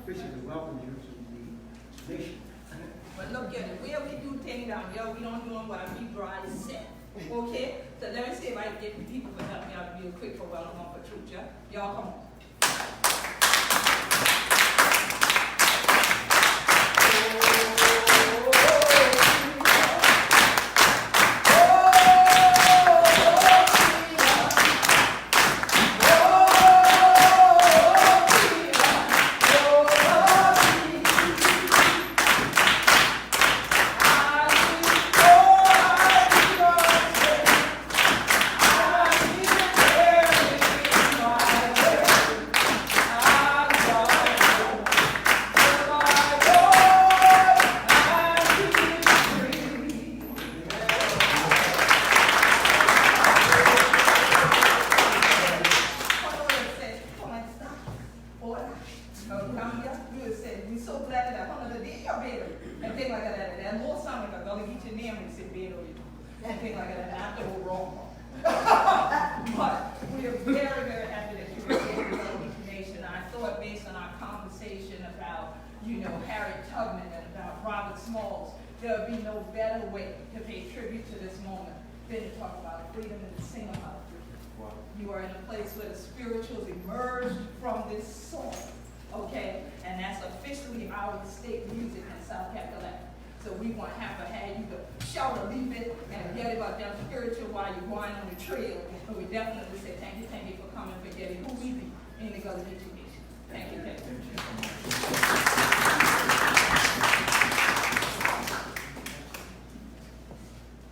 officially welcome you to the nation. But look at it, where we do things down here, we don't do them while we dry set. Okay? So let me see if I can get the people to help me out real quick for welcome on for truth, yeah? Y'all come on. And things like that, not the wrong. But we are very, very happy that you were here with Geechee Nation. I thought based on our conversation about, Harriet Tubman and about Robert Smalls, there would be no better way to pay tribute to this moment than to talk about freedom and to sing about freedom. Wow. You are in a place where the spirituals emerged from this song, okay? And that's officially our state music in South Carolina. So we want to have you to shout or leave it and get about them spiritual while you're going on the trail. But we definitely say thank you for coming, for getting who we be in the Gullah Geechee Nation. Thank you.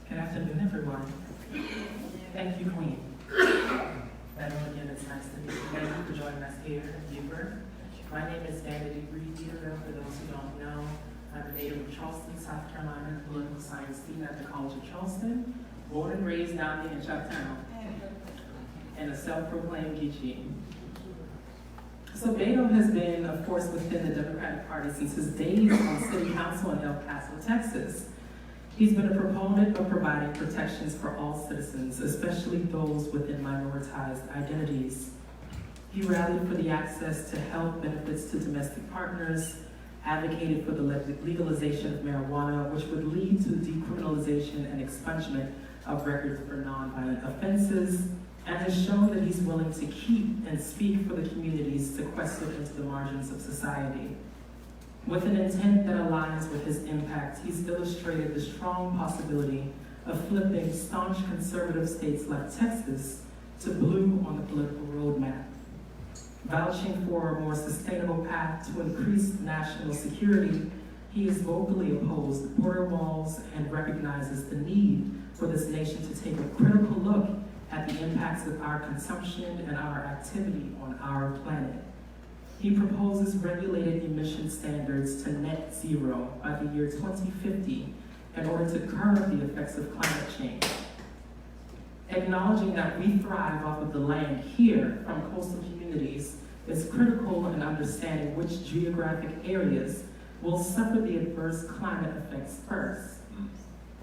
Good afternoon, everyone. Thank you, Queen. Beto, again, it's nice to meet you. Thank you for joining us here in Beaufort. My name is Vanity Reed-Dieter, for those who don't know. I'm a native of Charleston, South Carolina, political science student at the College of Charleston, born and raised down here in Chucktown, and a self-proclaimed Geechee. So Beto has been a force within the Democratic Party since his days on City Council in El Paso, Texas. He's been a proponent of providing protections for all citizens, especially those within minoritized identities. He rallied for the access to health benefits to domestic partners, advocated for the legalization of marijuana, which would lead to decriminalization and expungement of records for nonviolent offenses, and has shown that he's willing to keep and speak for the communities sequestered into the margins of society. With an intent that aligns with his impact, he's illustrated the strong possibility of flipping staunch conservative states like Texas to blue on the political roadmap. Vouching for a more sustainable path to increase national security, he has vocally opposed border walls and recognizes the need for this nation to take a critical look at the impacts of our consumption and our activity on our planet. He proposes regulated emission standards to net zero by the year 2050 in order to curb the effects of climate change. Acknowledging that we thrive off of the land here from coastal communities is critical in understanding which geographic areas will suffer the adverse climate effects first.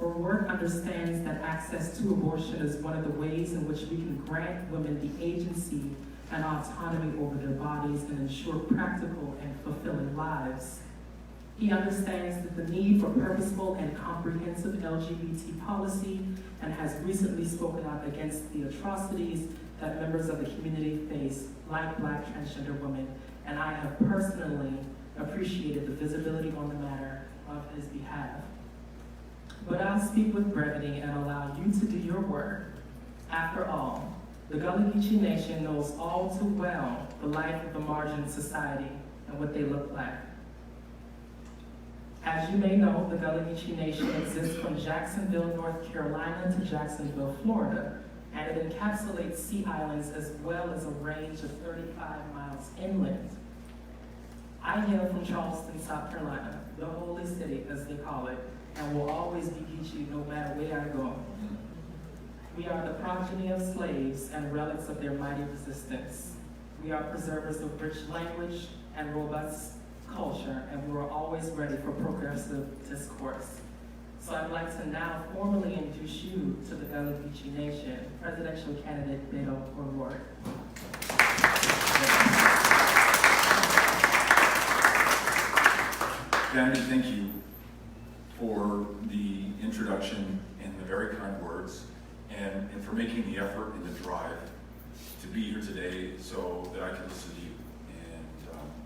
O'Rourke understands that access to abortion is one of the ways in which we can grant women the agency and autonomy over their bodies and ensure practical and fulfilling lives. He understands that the need for purposeful and comprehensive LGBT policy and has recently spoken out against the atrocities that members of the community face, like Black transgender women, and I have personally appreciated the visibility on the matter of his behalf. But I'll speak with brevity and allow you to do your work. After all, the Gullah Geechee Nation knows all too well the life of the margin society and what they look like. As you may know, the Gullah Geechee Nation exists from Jacksonville, North Carolina to Jacksonville, Florida, and it encapsulates sea islands as well as a range of 35 miles inland. I hail from Charleston, South Carolina, the holy city, as they call it, and will always be Geechee no matter where I go. We are the progeny of slaves and relics of their mighty resistance. We are preservers of rich language and robust culture, and we were always ready for progressive discourse. So I'd like to now formally introduce you to the Gullah Geechee Nation, presidential candidate Beto O'Rourke. Vanity, thank you for the introduction and the very kind words, and for making the effort and the drive to be here today so that I can listen to you. And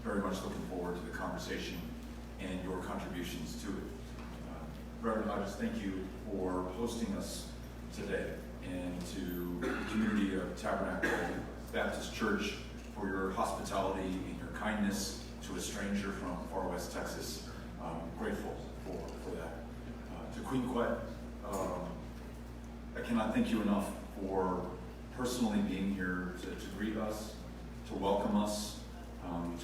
very much looking forward to the conversation and your contributions to it. Reverend Hodges, thank you for hosting us today, and to the community of Tabernacle Baptist Church for your hospitality and your kindness to a stranger from far west Texas. Grateful for that. To Queen Quet, I cannot thank you enough for personally being here to greet us, to welcome us,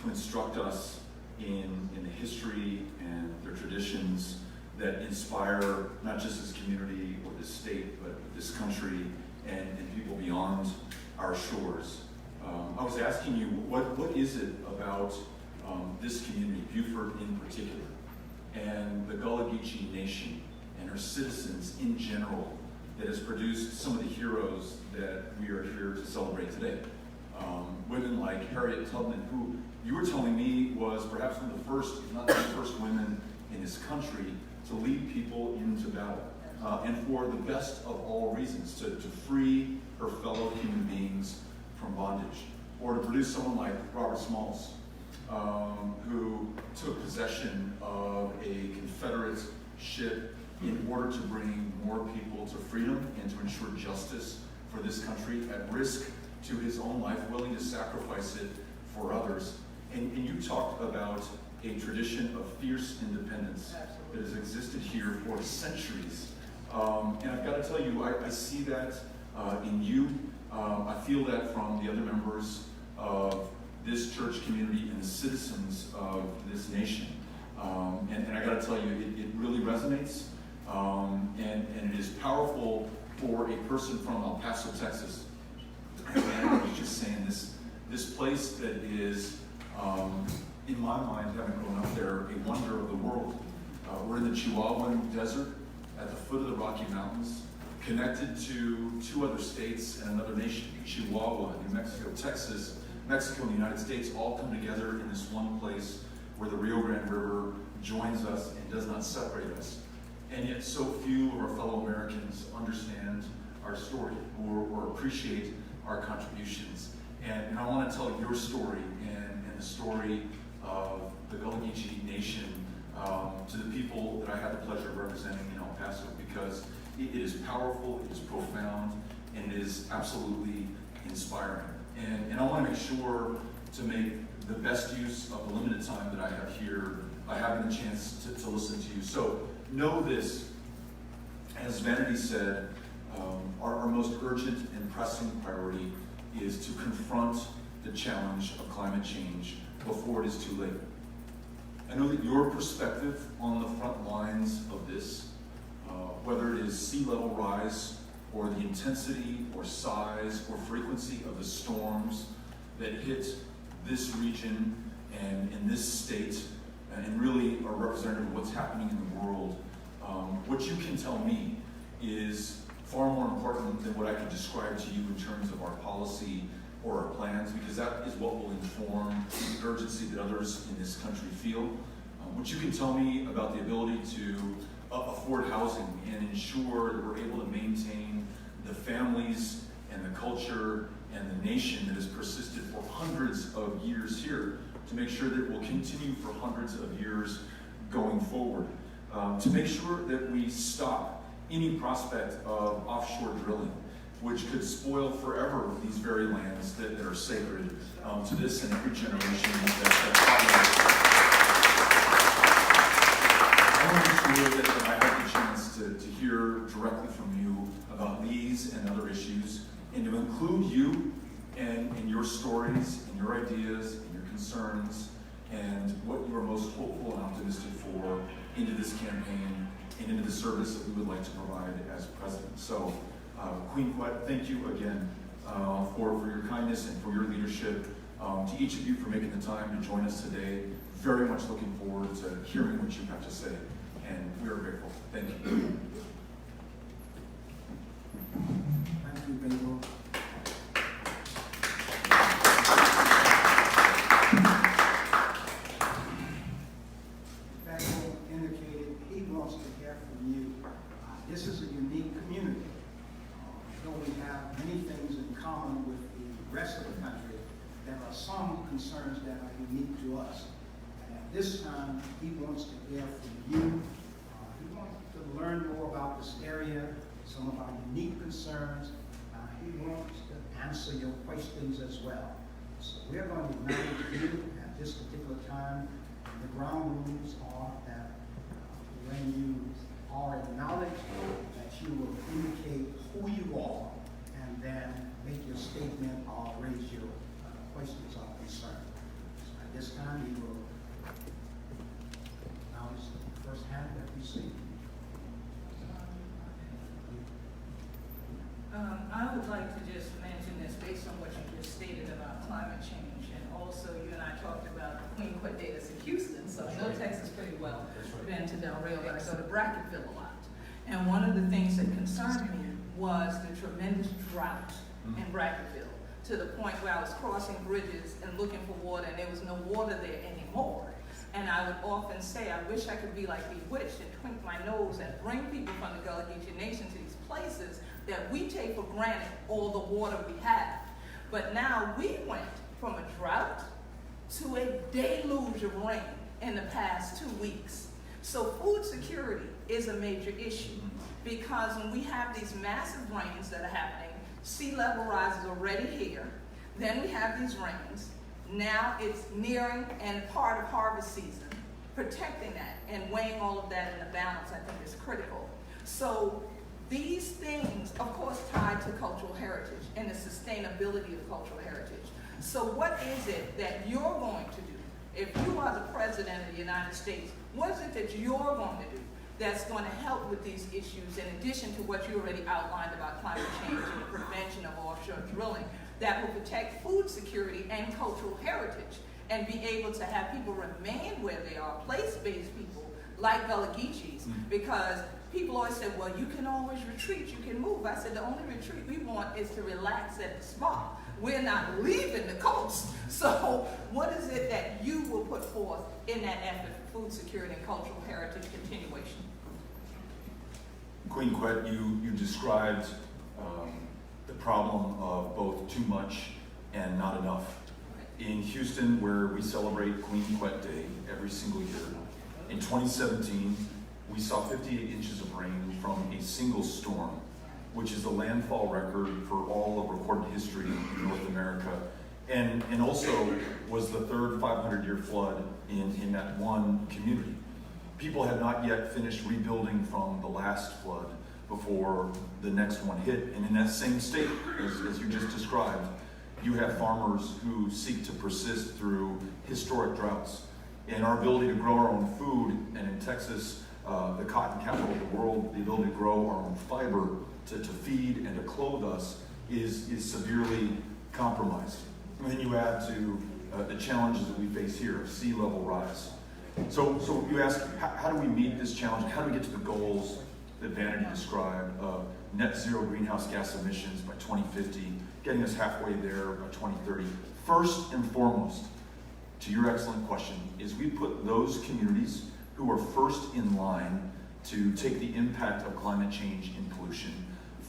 to instruct us in the history and the traditions that inspire not just this community or this state, but this country and people beyond our shores. I was asking you, what is it about this community, Beaufort in particular, and the Gullah Geechee Nation and her citizens in general, that has produced some of the heroes that we are here to celebrate today? Women like Harriet Tubman, who you were telling me was perhaps one of the first, if not the first women in this country to lead people into battle, and for the best of all reasons, to free her fellow human beings from bondage. Or to produce someone like Robert Smalls, who took possession of a Confederate ship in order to bring more people to freedom and to ensure justice for this country, at risk to his own life, willing to sacrifice it for others. And you talked about a tradition of fierce independence that has existed here for centuries. And I've got to tell you, I see that in you. I feel that from the other members of this church community and the citizens of this nation. And I got to tell you, it really resonates, and it is powerful for a person from El Paso, Texas. And I was just saying, this place that is, in my mind, having grown up there, a wonder of the world. We're in the Chihuahuan Desert at the foot of the Rocky Mountains, connected to two other states and another nation, Chihuahua, New Mexico, Texas, Mexico, and the United States all come together in this one place where the Rio Grande River joins us and does not separate us. And yet so few of our fellow Americans understand our story or appreciate our contributions. And I want to tell your story and the story of the Gullah Geechee Nation to the people that I have the pleasure of representing in El Paso, because it is powerful, it is profound, and it is absolutely inspiring. And I want to make sure to make the best use of the limited time that I have here by having the chance to listen to you. So know this, as Vanity said, our most urgent and pressing priority is to confront the challenge of climate change before it is too late. I know that your perspective on the front lines of this, whether it is sea level rise or the intensity or size or frequency of the storms that hit this region and in this state, and really are representative of what's happening in the world, what you can tell me is far more important than what I can describe to you in terms of our policy or our plans, because that is what will inform the urgency that others in this country feel. What you can tell me about the ability to afford housing and ensure that we're able to maintain the families and the culture and the nation that has persisted for hundreds of years here, to make sure that it will continue for hundreds of years going forward, to make sure that we stop any prospect of offshore drilling, which could spoil forever these very lands that are sacred to this and every generation that follows. I want to make sure that I have the chance to hear directly from you about these and other issues, and to include you and your stories and your ideas and your concerns and what you are most hopeful and optimistic for into this campaign and into the service that we would like to provide as president. So, Queen Quet, thank you again for your kindness and for your leadership. To each of you for making the time to join us today. Very much looking forward to hearing what you have to say, and we are grateful. Thank you. Thank you, Beto. Thank you. that are unique to us. And at this time, he wants to hear from you. He wants to learn more about this area, some of our unique concerns. He wants to answer your questions as well. So we're going to acknowledge you at this particular time. And the ground rules are that when you are acknowledged, that you will indicate who you are and then make your statement or raise your questions or concerns. So at this time, we will acknowledge the first hand that we see. I would like to just mention this based on what you just stated about climate change, and also you and I talked about Queen Quet Davis in Houston, so I know Texas pretty well. Been to Del Rio, but I go to Brackettville a lot. And one of the things that concerned me was the tremendous drought in Brackettville, to the point where I was crossing bridges and looking for water, and there was no water there anymore. And I would often say, I wish I could be like Bewitched and twink my nose and bring people from the Gullah Geechee Nation to these places that we take for granted all the water we have. But now we went from a drought to a deluge of rain in the past 2 weeks. So food security is a major issue, because when we have these massive rains that are happening, sea level rise is already here, then we have these rains, now it's nearing and part of harvest season. Protecting that and weighing all of that in the balance, I think, is critical. So these things, of course, tied to cultural heritage and the sustainability of cultural heritage. So what is it that you're going to do? If you are the President of the United States, what is it that you're going to do that's going to help with these issues, in addition to what you already outlined about climate change and the prevention of offshore drilling, that will protect food security and cultural heritage, and be able to have people remain where they are, place-based people like Gullah Geechees, because people always say, well, you can always retreat, you can move. I said, the only retreat we want is to relax at the spa. We're not leaving the coast. So what is it that you will put forth in that effort for food security and cultural heritage continuation? Queen Quet, you described the problem of both too much and not enough. In Houston, where we celebrate Queen Quet Day every single year, in 2017, we saw 58 inches of rain from a single storm, which is a landfall record for all of recorded history in North America, and also was the third 500-year flood in that one community. People had not yet finished rebuilding from the last flood before the next one hit, and in that same state, as you just described, you have farmers who seek to persist through historic droughts. And our ability to grow our own food, and in Texas, the cotton capital of the world, the ability to grow our own fiber to feed and to clothe us is severely compromised. And then you add to the challenges that we face here of sea level rise. So you ask, how do we meet this challenge? How do we get to the goals that Vanity described of net zero greenhouse gas emissions by 2050, getting us halfway there by 2030? First and foremost, to your excellent question, is we put those communities who are first in line to take the impact of climate change and pollution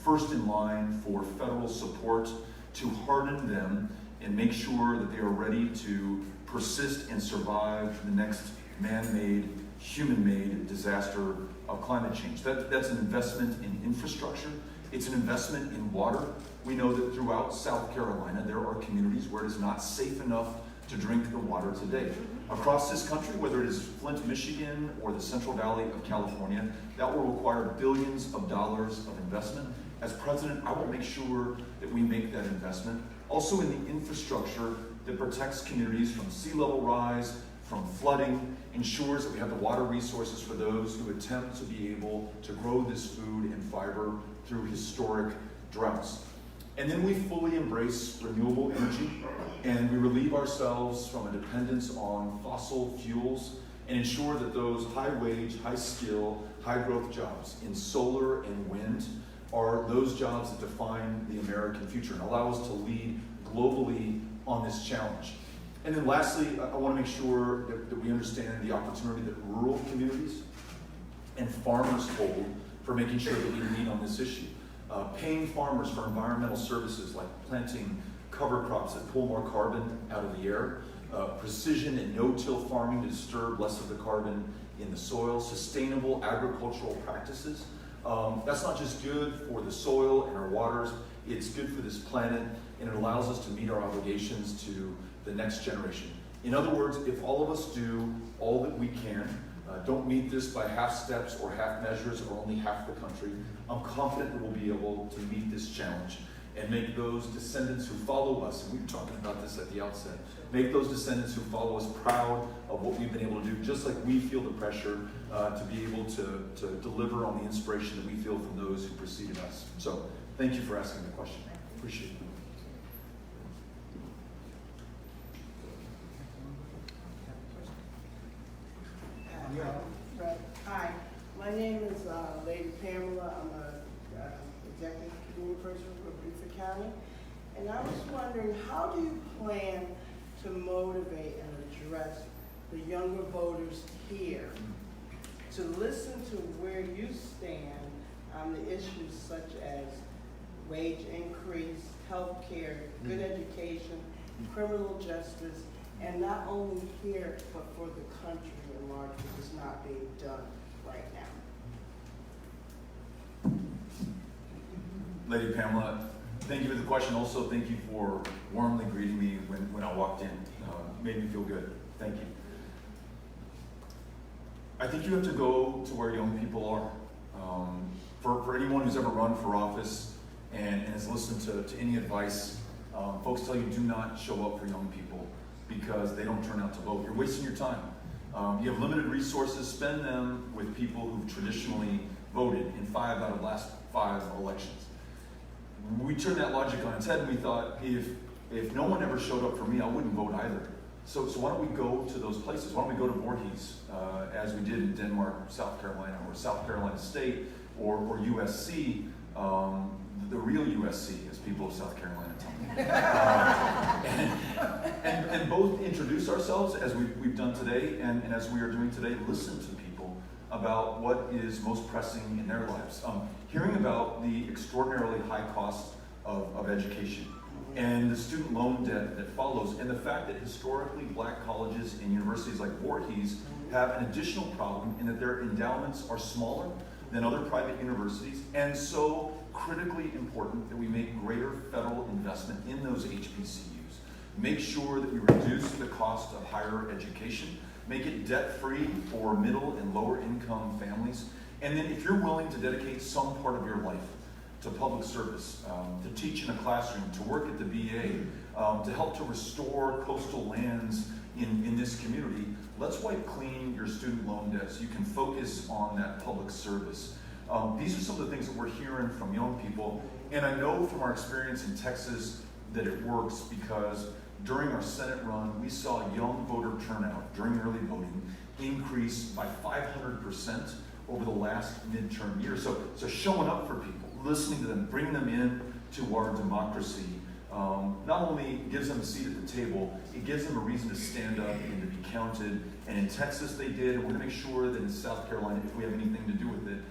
first in line for federal support to harden them and make sure that they are ready to persist and survive the next man-made, human-made disaster of climate change. That's an investment in infrastructure. It's an investment in water. We know that throughout South Carolina, there are communities where it is not safe enough to drink the water today. Across this country, whether it is Flint, Michigan, or the Central Valley of California, that will require billions of dollars of investment. As president, I will make sure that we make that investment. Also in the infrastructure that protects communities from sea level rise, from flooding, ensures that we have the water resources for those who attempt to be able to grow this food and fiber through historic droughts. And then we fully embrace renewable energy, and we relieve ourselves from a dependence on fossil fuels and ensure that those high-wage, high-skill, high-growth jobs in solar and wind are those jobs that define the American future and allow us to lead globally on this challenge. And then lastly, I want to make sure that we understand the opportunity that rural communities and farmers hold for making sure that we lead on this issue. Paying farmers for environmental services like planting cover crops that pull more carbon out of the air, precision and no-till farming to disturb less of the carbon in the soil, sustainable agricultural practices. That's not just good for the soil and our waters, it's good for this planet, and it allows us to meet our obligations to the next generation. In other words, if all of us do all that we can, don't meet this by half steps or half measures or only half the country, I'm confident that we'll be able to meet this challenge and make those descendants who follow us, and we were talking about this at the outset, make those descendants who follow us proud of what we've been able to do, just like we feel the pressure to be able to deliver on the inspiration that we feel from those who preceded us. So thank you for asking the question. Appreciate it. Hi, my name is Lady Pamela. I'm a executive community person for Beaufort County. And I was wondering, how do you plan to motivate and address the younger voters here to listen to where you stand on the issues such as wage increase, health care, good education, criminal justice, and not only here, but for the country at large, which is not being done right now? Lady Pamela, thank you for the question. Also, thank you for warmly greeting me when I walked in. Made me feel good. Thank you. I think you have to go to where young people are. For anyone who's ever run for office and has listened to any advice, folks tell you do not show up for young people because they don't turn out to vote. You're wasting your time. You have limited resources. Spend them with people who've traditionally voted in 5 out of the last 5 elections. We turned that logic on its head and we thought, if no one ever showed up for me, I wouldn't vote either. So why don't we go to those places? Why don't we go to Voorhees, as we did in Denmark, South Carolina, or South Carolina State, or USC, the real USC, as people of South Carolina tell me. And both introduce ourselves, as we've done today, and as we are doing today, listen to people about what is most pressing in their lives. Hearing about the extraordinarily high cost of education and the student loan debt that follows, and the fact that historically black colleges and universities like Voorhees have an additional problem in that their endowments are smaller than other private universities, and so critically important that we make greater federal investment in those HBCUs. Make sure that we reduce the cost of higher education, make it debt-free for middle and lower income families, and then if you're willing to dedicate some part of your life to public service, to teach in a classroom, to work at the VA, to help to restore coastal lands in this community, let's wipe clean your student loan debt so you can focus on that public service. These are some of the things that we're hearing from young people, and I know from our experience in Texas that it works because during our Senate run, we saw young voter turnout during early voting increase by 500% over the last midterm year. So showing up for people, listening to them, bringing them in to our democracy, not only gives them a seat at the table, it gives them a reason to stand up and to be counted. And in Texas they did, and we're going to make sure that in South Carolina, if we have anything to do with it,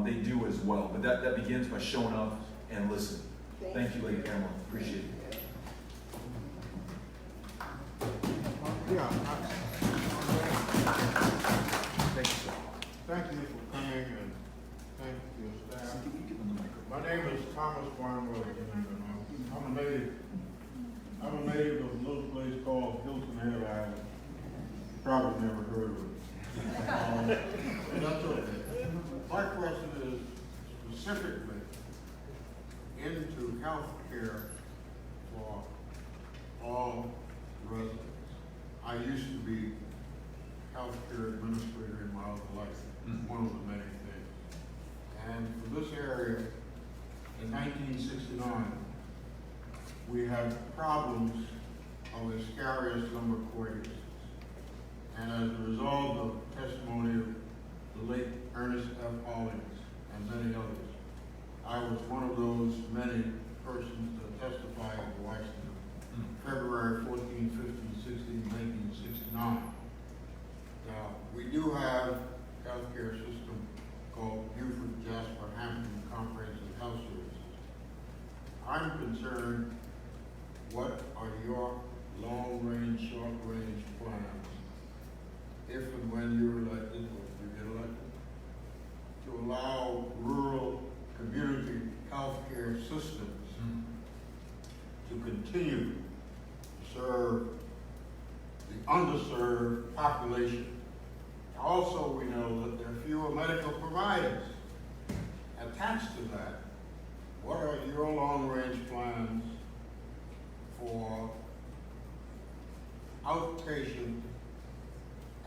they do as well. But that begins by showing up and listening. Thank you, Lady Pamela. Appreciate it. Yeah. Thank you, sir. Thank you for coming and thank your staff. My name is Thomas Barnwell, and I'm a native of a little place called Hilton Head Island. Probably never heard of it. That's okay. My question is specifically into health care for all residents. I used to be healthcare administrator in my other life, one of the many things. And for this area, in 1969, we had problems of a scariest number of court cases. And as a result of testimony of the late Ernest F. Hollings and many others, I was one of those many persons that testified in Washington, February 14, 15, 16, 1969. Now, we do have a healthcare system called Beaufort Jasper Hampton Comprehensive Health Services. I'm concerned, what are your long-range, short-range underserved population. Also, we know that there are fewer medical providers. Attached to that, what are your long-range plans for outpatient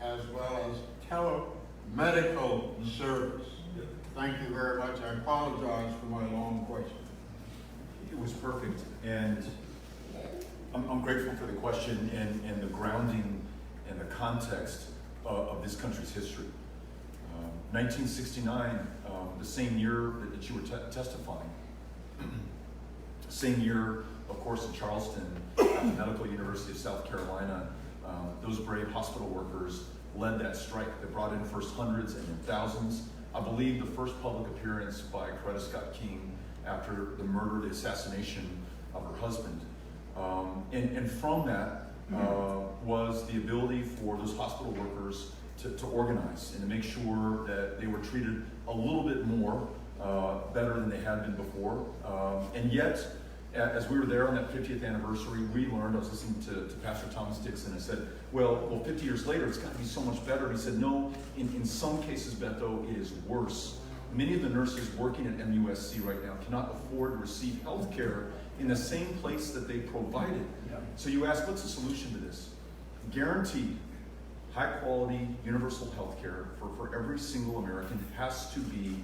as well as telemedical service? Thank you very much. I apologize for my long question. It was perfect, and I'm grateful for the question and the grounding and the context of this country's history. 1969, the same year that you were testifying, same year, of course, in Charleston, at the Medical University of South Carolina, those brave hospital workers led that strike that brought in first hundreds and then thousands. I believe the first public appearance by Coretta Scott King after the murder, the assassination of her husband. And from that was the ability for those hospital workers to organize and to make sure that they were treated a little bit more better than they had been before. And yet, as we were there on that 50th anniversary, we learned, I was listening to Pastor Thomas Dixon, and said, well, 50 years later, it's got to be so much better. And he said, no, in some cases, Beto, it is worse. Many of the nurses working at MUSC right now cannot afford to receive health care in the same place that they provided. So you ask, what's the solution to this? Guaranteed, high-quality, universal health care for every single American has to be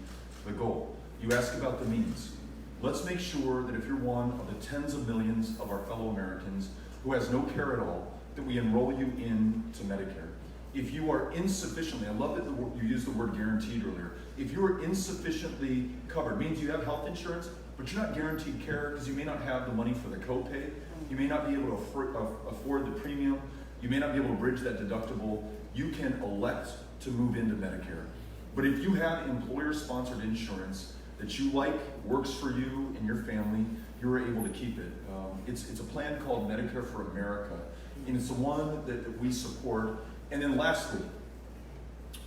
the goal. You ask about the means. Let's make sure that if you're one of the tens of millions of our fellow Americans who has no care at all, that we enroll you into Medicare. If you are insufficiently, I love that you used the word guaranteed earlier. If you are insufficiently covered, means you have health insurance, but you're not guaranteed care because you may not have the money for the copay, you may not be able to afford the premium, you may not be able to bridge that deductible, you can elect to move into Medicare. But if you have employer-sponsored insurance that you like, works for you and your family, you're able to keep it. It's a plan called Medicare for America, and it's the one that we support. And then lastly,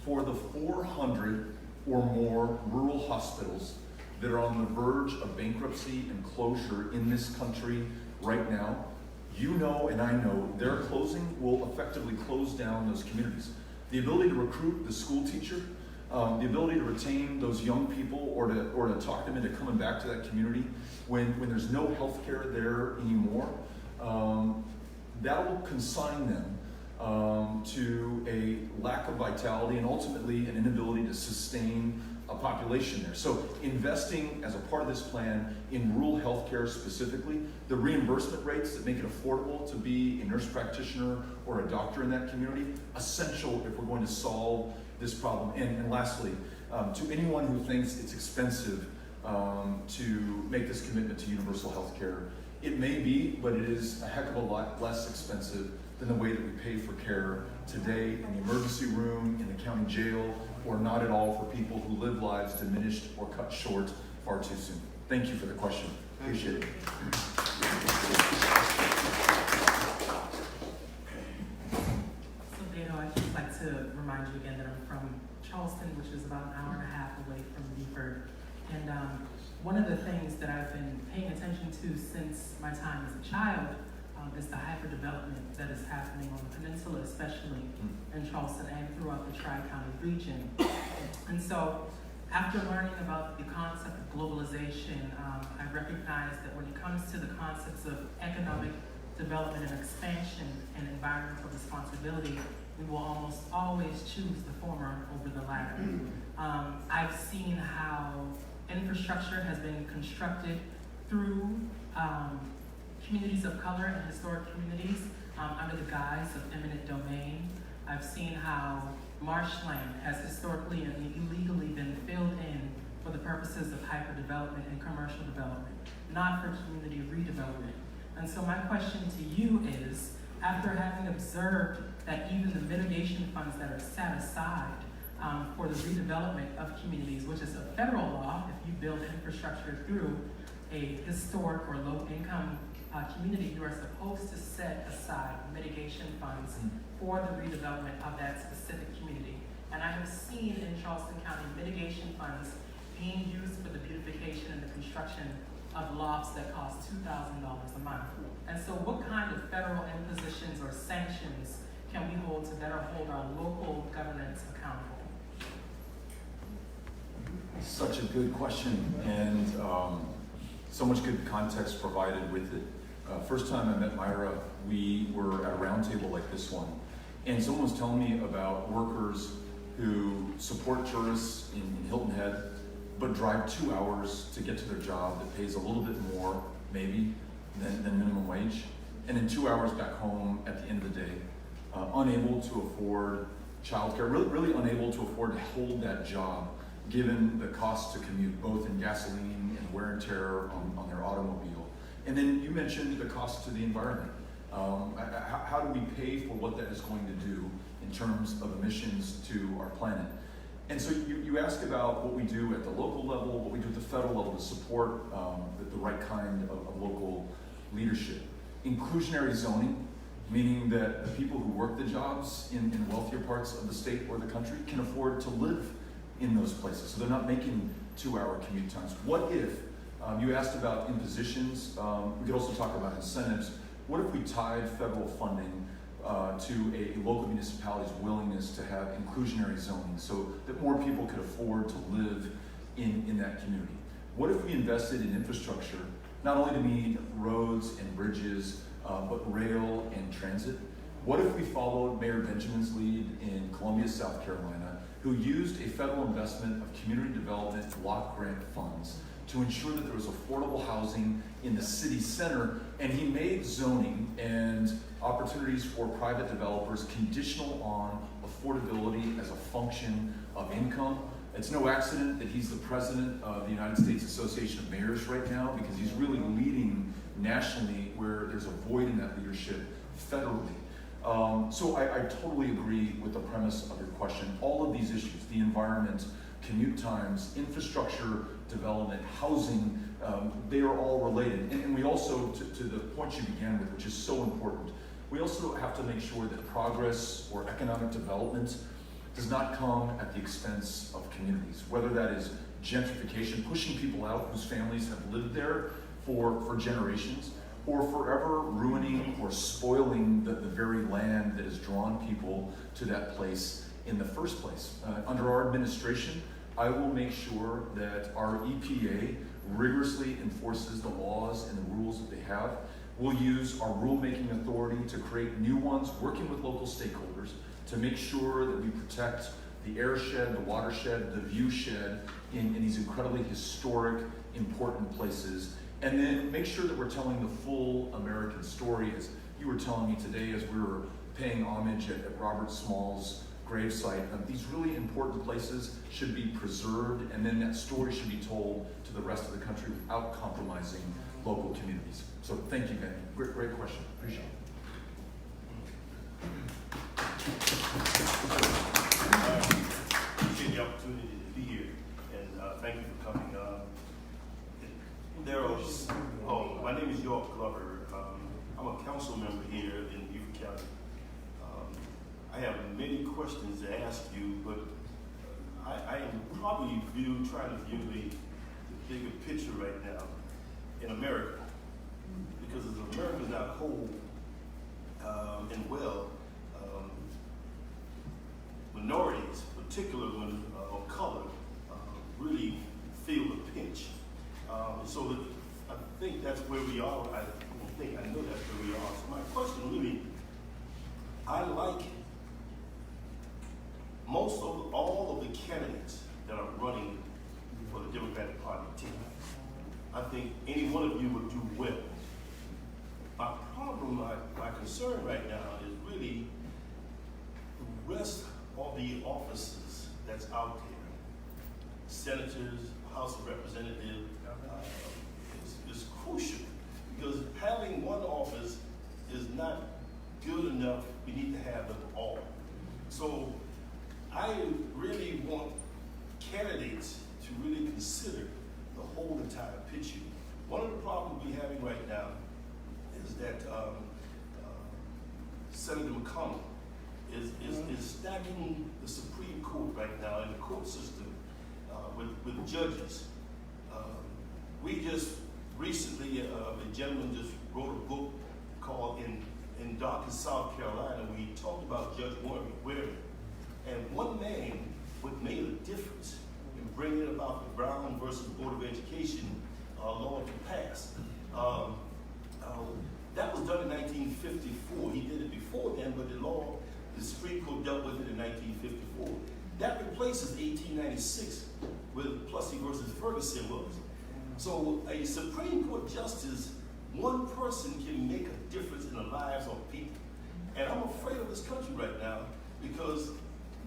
for the 400 or more rural hospitals that are on the verge of bankruptcy and closure in this country right now, you know and I know their closing will effectively close down those communities. The ability to recruit the school teacher, the ability to retain those young people or to talk them into coming back to that community when there's no health care there anymore, that will consign them to a lack of vitality and ultimately an inability to sustain a population there. So investing as a part of this plan in rural health care specifically, the reimbursement rates that make it affordable to be a nurse practitioner or a doctor in that community, essential if we're going to solve this problem. And lastly, to anyone who thinks it's expensive to make this commitment to universal health care, it may be, but it is a heck of a lot less expensive than the way that we pay for care today in the emergency room, in the county jail, or not at all for people who live lives diminished or cut short far too soon. Thank you for the question. Appreciate it. So Beto, I'd just like to remind you again that I'm from Charleston, which is about an hour and a half away from Beaufort. And one of the things that I've been paying attention to since my time as a child is the hyperdevelopment that is happening on the peninsula, especially in Charleston and throughout the Tri-County region. And so after learning about the concept of globalization, I recognize that when it comes to the concepts of economic development and expansion and environmental responsibility, we will almost always choose the former over the latter. I've seen how infrastructure has been constructed through communities of color and historic communities under the guise of eminent domain. I've seen how marshland has historically and illegally been filled in for the purposes of hyperdevelopment and commercial development, not for community redevelopment. And so my question to you is, after having observed that even the mitigation funds that are set aside for the redevelopment of communities, which is a federal law, if you build infrastructure through a historic or low-income community, you are supposed to set aside mitigation funds for the redevelopment of that specific community. And I have seen in Charleston County mitigation funds being used for the beautification and the construction of lofts that cost $2,000 a month. And so what kind of federal impositions or sanctions can we hold to better hold our local governance accountable? Such a good question, and so much good context provided with it. First time I met Myra, we were at a roundtable like this one, and someone was telling me about workers who support tourists in Hilton Head, but drive 2 hours to get to their job that pays a little bit more, maybe, than minimum wage, and then 2 hours back home at the end of the day, unable to afford childcare, really unable to afford to hold that job, given the cost to commute, both in gasoline and wear and tear on their automobile. And then you mentioned the cost to the environment. How do we pay for what that is going to do in terms of emissions to our planet? And so you asked about what we do at the local level, what we do at the federal level to support the right kind of local leadership. Inclusionary zoning, meaning that the people who work the jobs in wealthier parts of the state or the country can afford to live in those places, so they're not making 2-hour commute times. What if, you asked about impositions, we could also talk about incentives. What if we tied federal funding to a local municipality's willingness to have inclusionary zoning so that more people could afford to live in that community? What if we invested in infrastructure, not only to mean roads and bridges, but rail and transit? What if we followed Mayor Benjamin's lead in Columbia, South Carolina, who used a federal investment of community development block grant funds to ensure that there was affordable housing in the city center, and he made zoning and opportunities for private developers conditional on affordability as a function of income? It's no accident that he's the president of the United States Association of Mayors right now, because he's really leading nationally where there's a void in that leadership federally. So I totally agree with the premise of your question. All of these issues, the environment, commute times, infrastructure development, housing, they are all related. And we also, to the point you began with, which is so important, we also have to make sure that progress or economic development does not come at the expense of communities, whether that is gentrification, pushing people out whose families have lived there for generations, or forever ruining or spoiling the very land that has drawn people to that place in the first place. Under our administration, I will make sure that our EPA rigorously enforces the laws and the rules that they have. We'll use our rulemaking authority to create new ones, working with local stakeholders to make sure that we protect the airshed, the watershed, the viewshed in these incredibly historic, important places. And then make sure that we're telling the full American story, as you were telling me today as we were paying homage at Robert Small's gravesite. These really important places should be preserved, and then that story should be told to the rest of the country without compromising local communities. So thank you, Ben. Great question. Appreciate it. Appreciate the opportunity to be here, and thank you for coming. My name is York Glover. I'm a council member here in Beaufort County. I have many questions to ask you, but I am probably trying to view the bigger picture right now in America, because as America is not whole and well, minorities, particularly when of color, really feel the pinch. So that I think that's where we are. I know that's where we are. So my question really, I like all of the candidates that are running for the Democratic Party ticket. I think any one of you would do well. My problem, my concern right now is really the rest of the offices that's out there. Senators, House of Representatives, is crucial, because having one office is not good enough. We need to have them all. So I really want candidates to really consider the whole entire picture. One of the problems we're having right now is that Senator McConnell is stacking the Supreme Court right now in the court system with judges. We just recently, a gentleman just wrote a book called in Dawkins, South Carolina, we talked about Judge Waring. And one man what made a difference in bringing about the Brown versus Board of Education law to pass. That was done in 1954. He did it before then, but the Supreme Court dealt with it in 1954. That replaces 1896, where Plessy versus Ferguson was. So a Supreme Court justice, one person can make a difference in the lives of people. And I'm afraid of this country right now because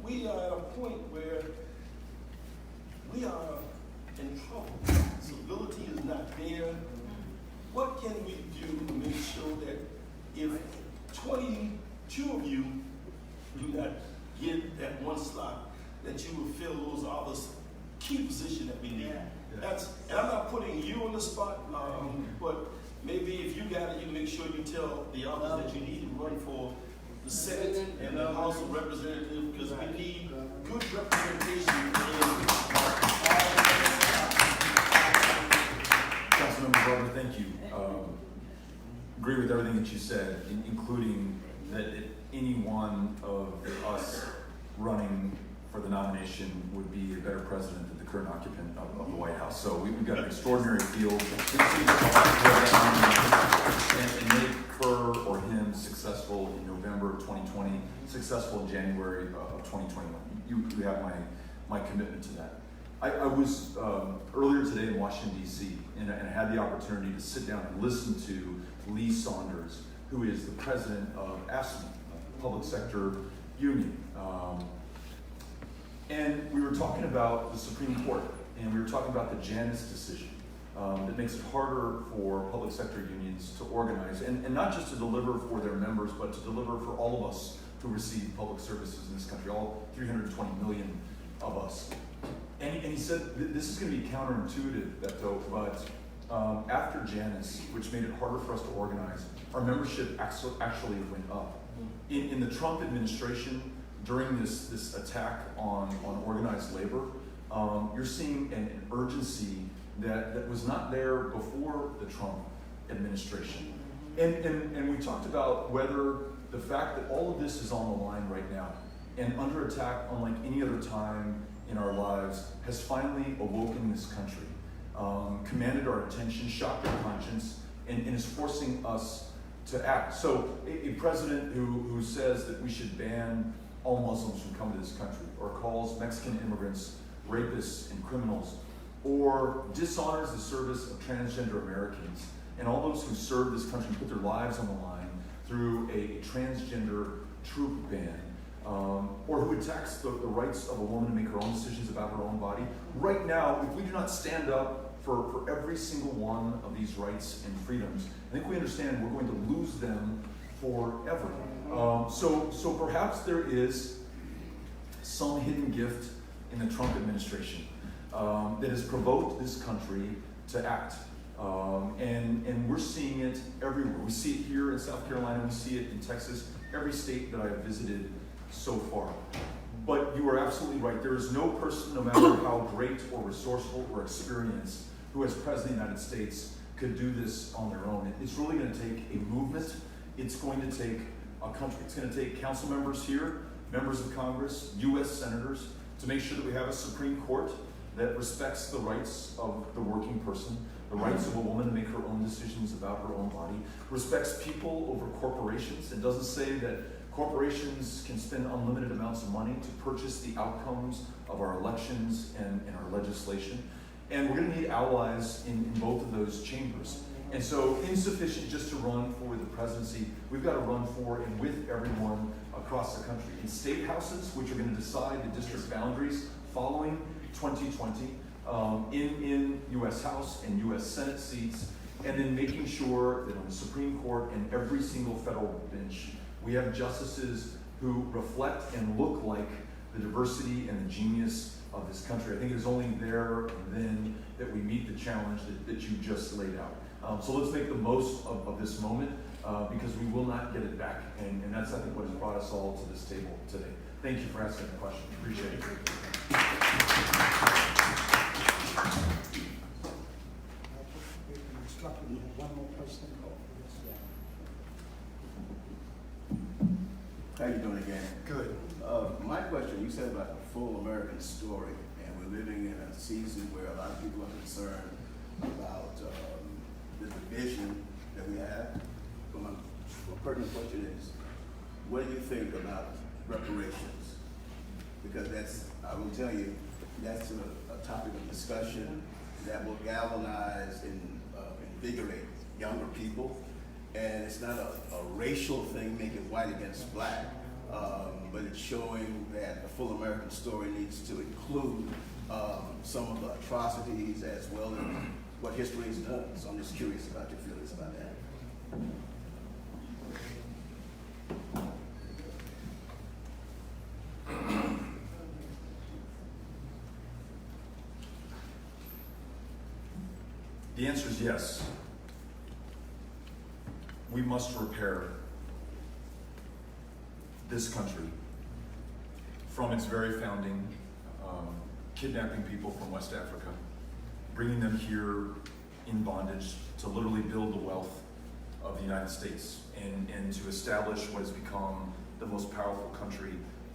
we are at a point where we are in trouble. Civility is not there. What can we do to make sure that if 22 of you do not get that one slot, that you will fill those other key positions that we need? And I'm not putting you on the spot, but maybe if you got it, you make sure you tell the others that you need to run for the Senate and the House of Representatives, because we need good representation Councilmember Barber, thank you. Agree with everything that you said, including that any one of us running for the nomination would be a better president than the current occupant of the White House. So we've got an extraordinary field. And make her or him successful in November of 2020, successful in January of 2021. You have my commitment to that. I was earlier today in Washington, D.C., and I had the opportunity to sit down and listen to Lee Saunders, who is the president of AFSCME, Public Sector Union. And we were talking about the Supreme Court, and we were talking about the Janus decision that makes it harder for public sector unions to organize, and not just to deliver for their members, but to deliver for all of us who receive public services in this country, all 320 million of us. And he said, this is going to be counterintuitive, Beto, but after Janus, which made it harder for us to organize, our membership actually went up. In the Trump administration, during this attack on organized labor, you're seeing an urgency that was not there before the Trump administration. And we talked about whether the fact that all of this is on the line right now and under attack unlike any other time in our lives has finally awoken this country, commanded our attention, shocked our conscience, and is forcing us to act. So a president who says that we should ban all Muslims from coming to this country, or calls Mexican immigrants rapists and criminals, or dishonors the service of transgender Americans and all those who serve this country and put their lives on the line through a transgender troop ban, or who attacks the rights of a woman to make her own decisions about her own body. Right now, if we do not stand up for every single one of these rights and freedoms, I think we understand we're going to lose them forever. So perhaps there is some hidden gift in the Trump administration that has provoked this country to act. And we're seeing it everywhere. We see it here in South Carolina, we see it in Texas, every state that I've visited so far. But you are absolutely right. There is no person, no matter how great or resourceful or experienced, who as President of the United States could do this on their own. It's really going to take a movement. It's going to take a country. It's going to take council members here, members of Congress, U.S. senators, to make sure that we have a Supreme Court that respects the rights of the working person, the rights of a woman to make her own decisions about her own body, respects people over corporations. It doesn't say that corporations can spend unlimited amounts of money to purchase the outcomes of our elections and our legislation. And we're going to need allies in both of those chambers. And so insufficient just to run for the presidency, we've got to run for and with everyone across the country. In state houses, which are going to decide the district boundaries following 2020, in U.S. House and U.S. Senate seats, and then making sure that on the Supreme Court and every single federal bench, we have justices who reflect and look like the diversity and the genius of this country. I think it is only there and then that we meet the challenge that you just laid out. So let's make the most of this moment because we will not get it back. And that's, I think, what has brought us all to this table today. Thank you for asking the question. Appreciate it. One more person. How you doing again? Good. My question, you said about the full American story, and we're living in a season where a lot of people are concerned about the division that we have. But my pertinent question is, what do you think about reparations? Because that's, I will tell you, that's a topic of discussion that will galvanize and invigorate younger people. And it's not a racial thing, making white against black, but it's showing that the full American story needs to include some of the atrocities as well as what history has done. So I'm just curious about your feelings about that. The answer is yes. We must repair this country from its very founding, kidnapping people from West Africa, bringing them here in bondage to literally build the wealth of the United States and to establish what has become the most powerful country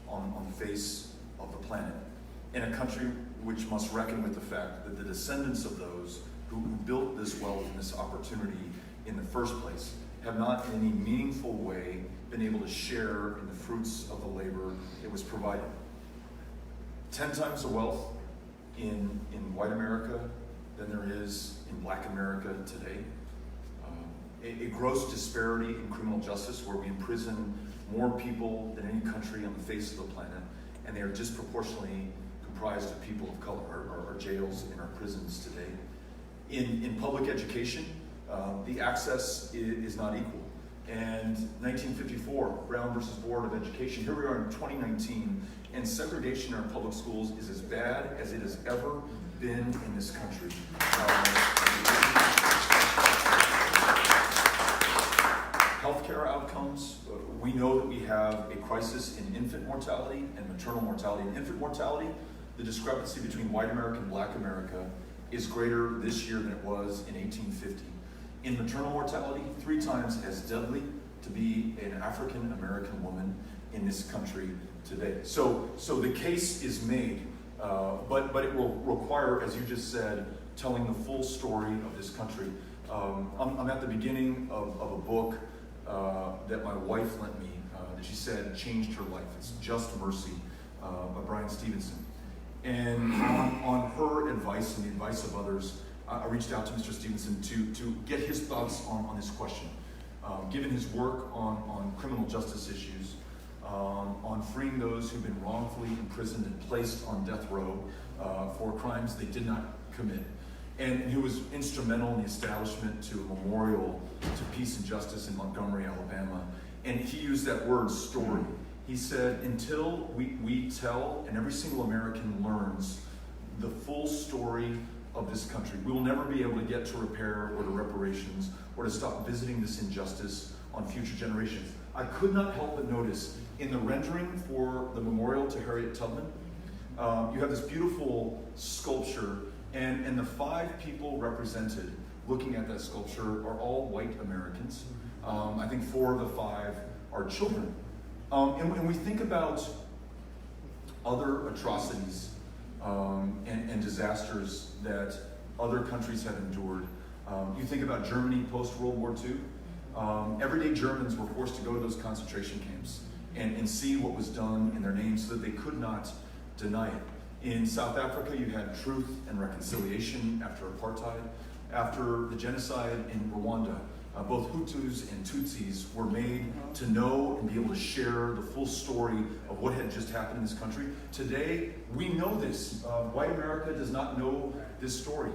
on the face of the planet. And a country which must reckon with the fact that the descendants of those who built this wealth and this opportunity in the first place have not in any meaningful way been able to share in the fruits of the labor it was provided. 10 times the wealth in white America than there is in black America today. A gross disparity in criminal justice where we imprison more people than any country on the face of the planet, and they are disproportionately comprised of people of color. Our jails and our prisons today. In public education, the access is not equal. And 1954, Brown versus Board of Education, here we are in 2019, and segregation in our public schools is as bad as it has ever been in this country. Healthcare outcomes, we know that we have a crisis in infant mortality and maternal mortality. In infant mortality, the discrepancy between white America and black America is greater this year than it was in 1850. In maternal mortality, 3 times as deadly to be an African American woman in this country today. So the case is made, but it will require, as you just said, telling the full story of this country. I'm at the beginning of a book that my wife lent me, that she said changed her life. It's Just Mercy by Brian Stevenson. And on her advice and the advice of others, I reached out to Mr. Stevenson to get his thoughts on this question. Given his work on criminal justice issues, on freeing those who've been wrongfully imprisoned and placed on death row for crimes they did not commit, and who was instrumental in the establishment to a memorial to peace and justice in Montgomery, Alabama. And he used that word, story. He said, until we tell and every single American learns the full story of this country, we will never be able to get to repair or to reparations or to stop visiting this injustice on future generations. I could not help but notice in the rendering for the memorial to Harriet Tubman, you have this beautiful sculpture, and the 5 people represented looking at that sculpture are all white Americans. I think 4 of the 5 are children. And we think about other atrocities and disasters that other countries have endured. You think about Germany post-World War II. Everyday Germans were forced to go to those concentration camps and see what was done in their names so that they could not deny it. In South Africa, you had truth and reconciliation after apartheid. After the genocide in Rwanda, both Hutus and Tutsis were made to know and be able to share the full story of what had just happened in this country. Today, we know this. White America does not know this story.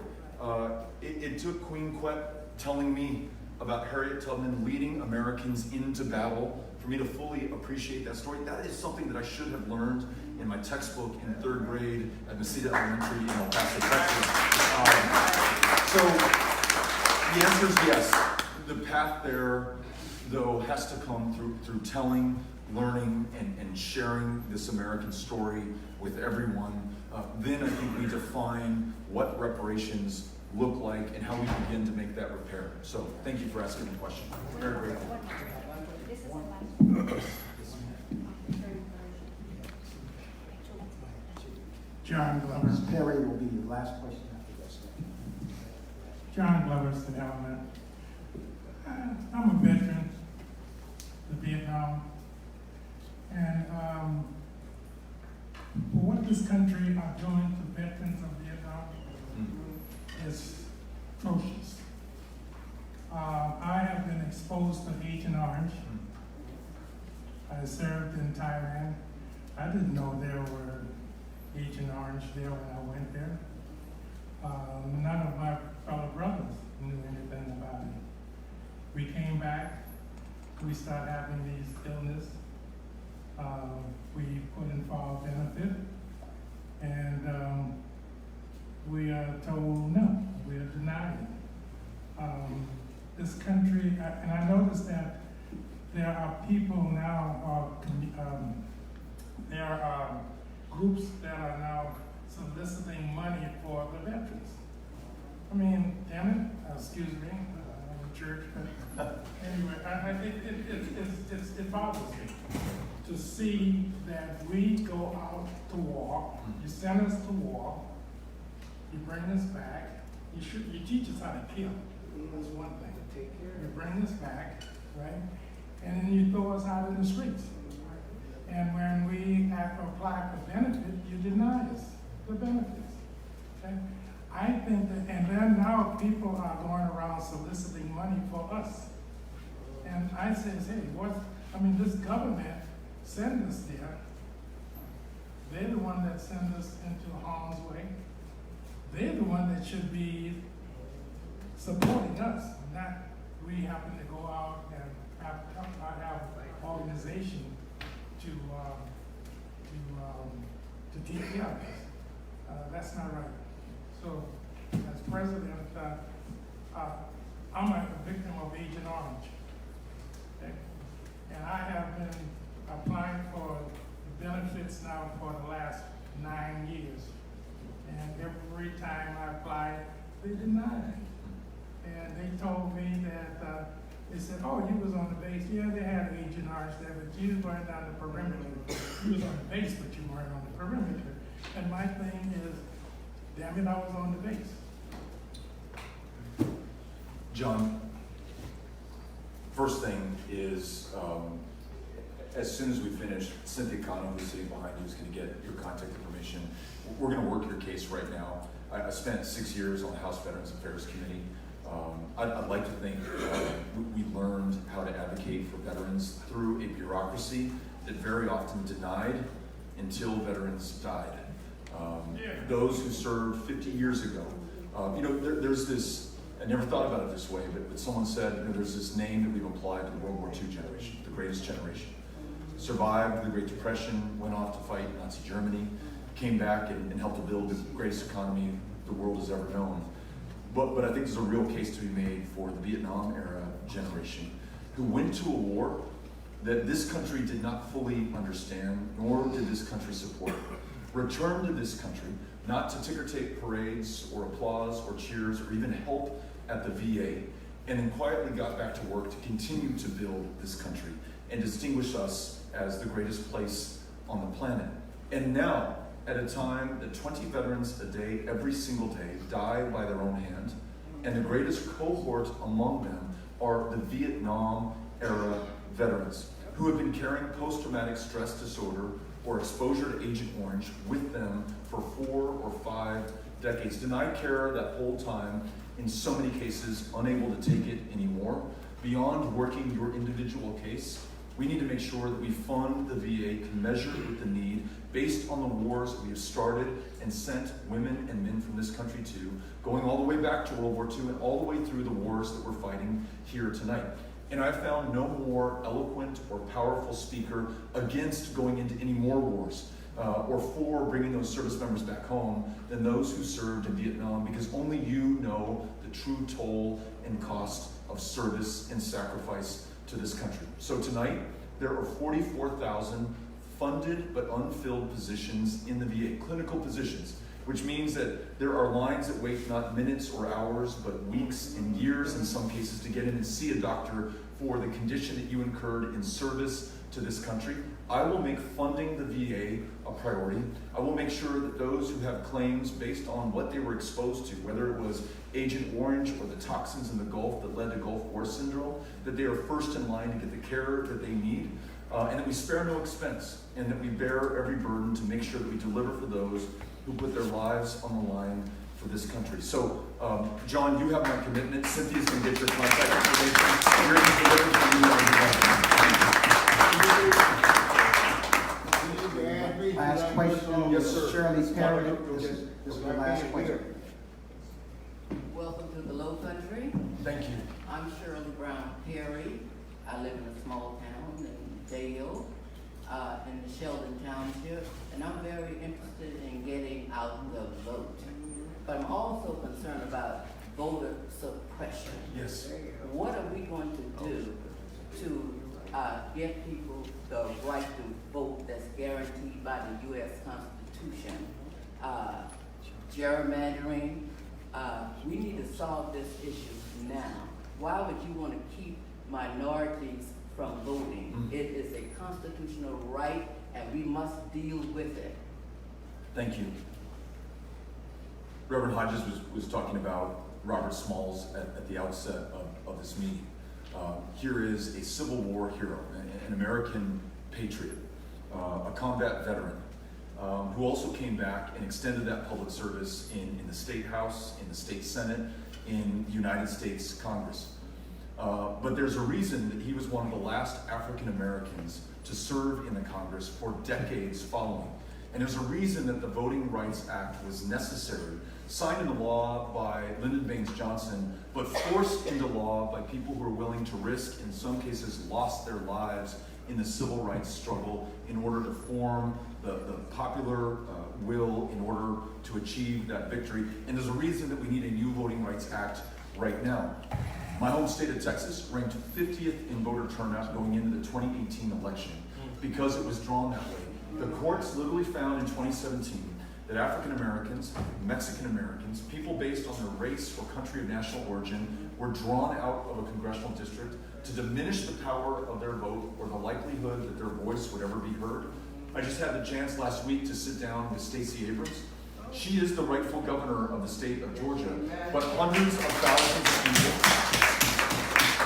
It took Queen Quet telling me about Harriet Tubman leading Americans into battle for me to fully appreciate that story. That is something that I should have learned in my textbook in 3rd grade at Mesita Elementary in El Paso, Texas. So the answer is yes. The path there, though, has to come through telling, learning, and sharing this American story with everyone. Then I think we define what reparations look like and how we begin to make that repair. So thank you for asking the question. Very grateful. This is the last one. John Glover. Ms. Perry will be your last question after that statement. John Glover, St. Helena. I'm a veteran of Vietnam, and what this country are doing to veterans of Vietnam is atrocious. I have been exposed to Agent Orange. I served in Thailand. I didn't know there were Agent Orange there when I went there. None of my fellow brothers knew anything about it. We came back, we started having these illness. We put in for our benefit, and we are told no, we are denied it. This country, and I noticed that there are people now, there are groups that are now soliciting money for the veterans. I mean, damn it, excuse me, I'm in church, but anyway, it bothers me to see that we go out to war, you send us to war, you bring us back, you teach us how to kill, that's one thing. You bring us back, right? And then you throw us out in the streets. And when we have to apply for benefit, you deny us the benefits. Okay? I think that, and then now people are going around soliciting money for us. And I says, hey, this government sent us there. They're the one that sent us into harm's way. They're the one that should be supporting us, not we happen to go out and have an organization to take care of us. That's not right. So, as president, I'm a victim of Agent Orange. Okay? And I have been applying for benefits now for the last 9 years. And every time I applied, they denied it. And they told me that, they said, oh, you was on the base. Yeah, they had Agent Orange there, but you weren't on the perimeter. You was on the base, but you weren't on the perimeter. And my thing is, damn it, I was on the base. John, first thing is, as soon as we finish, Cynthia Cano, who's sitting behind you, is going to get your contact information. We're going to work your case right now. I spent 6 years on the House Veterans Affairs Committee. I'd like to think we learned how to advocate for veterans through a bureaucracy that very often denied until veterans died. Those who served 50 years ago, there's this, I never thought about it this way, but someone said, there's this name that we've applied to the World War II generation, the greatest generation. Survived the Great Depression, went off to fight Nazi Germany, came back and helped to build the greatest economy the world has ever known. But I think there's a real case to be made for the Vietnam era generation who went to a war that this country did not fully understand, nor did this country support. Returned to this country, not to ticker tape parades or applause or cheers or even help at the VA, and then quietly got back to work to continue to build this country and distinguish us as the greatest place on the planet. And now, at a time that 20 veterans a day, every single day, die by their own hand, and the greatest cohort among them are the Vietnam-era veterans who have been carrying post-traumatic stress disorder or exposure to Agent Orange with them for 4 or 5 decades, denied care that whole time, in so many cases unable to take it anymore. Beyond working your individual case, we need to make sure that we fund the VA commensurate with the need based on the wars that we have started and sent women and men from this country to, going all the way back to World War II and all the way through the wars that we're fighting here tonight. And I've found no more eloquent or powerful speaker against going into any more wars or for bringing those service members back home than those who served in Vietnam, because only you know the true toll and cost of service and sacrifice to this country. So tonight, there are 44,000 funded but unfilled positions in the VA, clinical positions, which means that there are lines that wait not minutes or hours, but weeks and years in some cases to get in and see a doctor for the condition that you incurred in service to this country. I will make funding the VA a priority. I will make sure that those who have claims based on what they were exposed to, whether it was Agent Orange or the toxins in the Gulf that led to Gulf War syndrome, that they are first in line to get the care that they need, and that we spare no expense, and that we bear every burden to make sure that we deliver for those who put their lives on the line for this country. So, John, you have my commitment. Cynthia's going to get your contact information. We're going to deliver for you. Last question. Yes, sir. Shirley Perry. This is the last question. Welcome to the Low Country. Thank you. I'm Shirley Brown Perry. I live in a small town in Dale, in the Sheldon Township, and I'm very interested in getting out the vote. But I'm also concerned about voter suppression. Yes. What are we going to do to give people the right to vote that's guaranteed by the U.S. Constitution? Gerrymandering. We need to solve this issue now. Why would you want to keep minorities from voting? It is a constitutional right, and we must deal with it. Thank you. Reverend Hodges was talking about Robert Smalls at the outset of this meeting. Here is a Civil War hero, an American patriot, a combat veteran, who also came back and extended that public service in the State House, in the State Senate, in the United States Congress. But there's a reason that he was one of the last African Americans to serve in the Congress for decades following. And there's a reason that the Voting Rights Act was necessary, signed into law by Lyndon Baines Johnson, but forced into law by people who were willing to risk, in some cases, lost their lives in the civil rights struggle in order to form the popular will in order to achieve that victory. And there's a reason that we need a new Voting Rights Act right now. My home state of Texas ranked 50th in voter turnout going into the 2018 election because it was drawn that way. The courts literally found in 2017 that African Americans, Mexican Americans, people based on their race or country of national origin were drawn out of a congressional district to diminish the power of their vote or the likelihood that their voice would ever be heard. I just had the chance last week to sit down with Stacey Abrams. She is the rightful governor of the state of Georgia, but hundreds of thousands of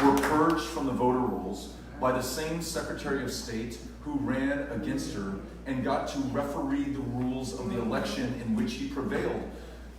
people were purged from the voter rolls by the same Secretary of State who ran against her and got to referee the rules of the election in which he prevailed.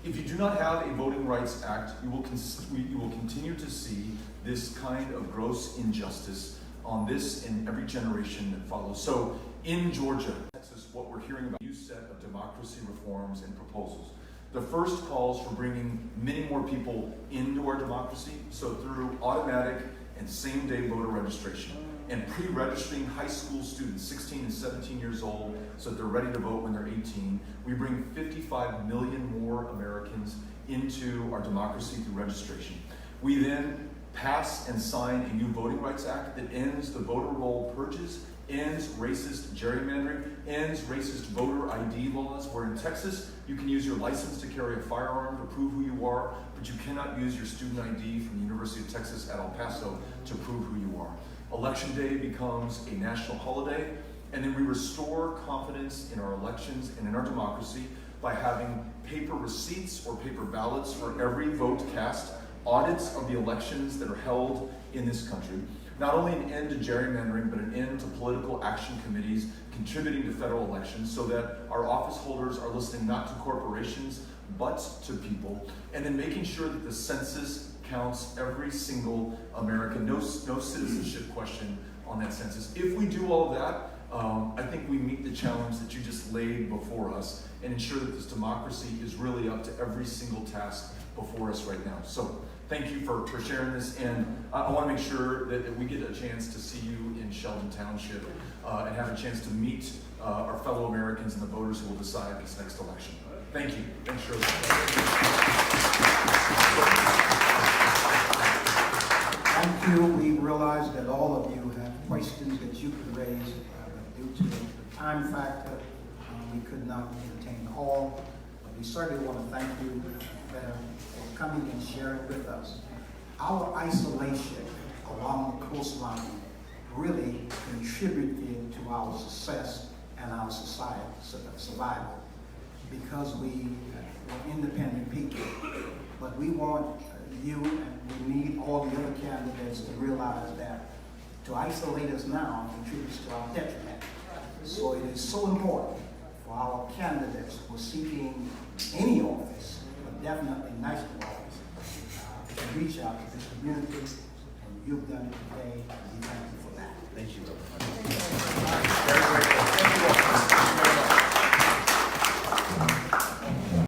If you do not have a Voting Rights Act, you will continue to see this kind of gross injustice on this and every generation that follows. So in Georgia, Texas, what we're hearing about a new set of democracy reforms and proposals. The first calls for bringing many more people into our democracy, so through automatic and same-day voter registration, and pre-registering high school students, 16 and 17 years old, so that they're ready to vote when they're 18. We bring 55 million more Americans into our democracy through registration. We then pass and sign a new Voting Rights Act that ends the voter roll purges, ends racist gerrymandering, ends racist voter ID laws, where in Texas, you can use your license to carry a firearm to prove who you are, but you cannot use your student ID from the University of Texas at El Paso to prove who you are. Election day becomes a national holiday, and then we restore confidence in our elections and in our democracy by having paper receipts or paper ballots for every vote cast, audits of the elections that are held in this country. Not only an end to gerrymandering, but an end to political action committees contributing to federal elections so that our office holders are listening not to corporations, but to people. And then making sure that the census counts every single American, no citizenship question on that census. If we do all of that, I think we meet the challenge that you just laid before us and ensure that this democracy is really up to every single task before us right now. So thank you for sharing this, and I want to make sure that we get a chance to see you in Sheldon Township and have a chance to meet our fellow Americans and the voters who will decide this next election. Thank you. Thanks, Shirley. Thank you. We realize that all of you have questions that you could raise, but due to the time factor, we could not entertain all. But we certainly want to thank you for coming and sharing with us. Our isolation along the coastline really contributed to our success and our society survival, because we were independent people. But we want you, and we need all the other candidates to realize that to isolate us now contributes to our detriment. So it is so important for our candidates who are seeking any office, but definitely national office, to reach out to this community, and you've done it today, and we thank you for that. Thank you. Very grateful. Thank you all.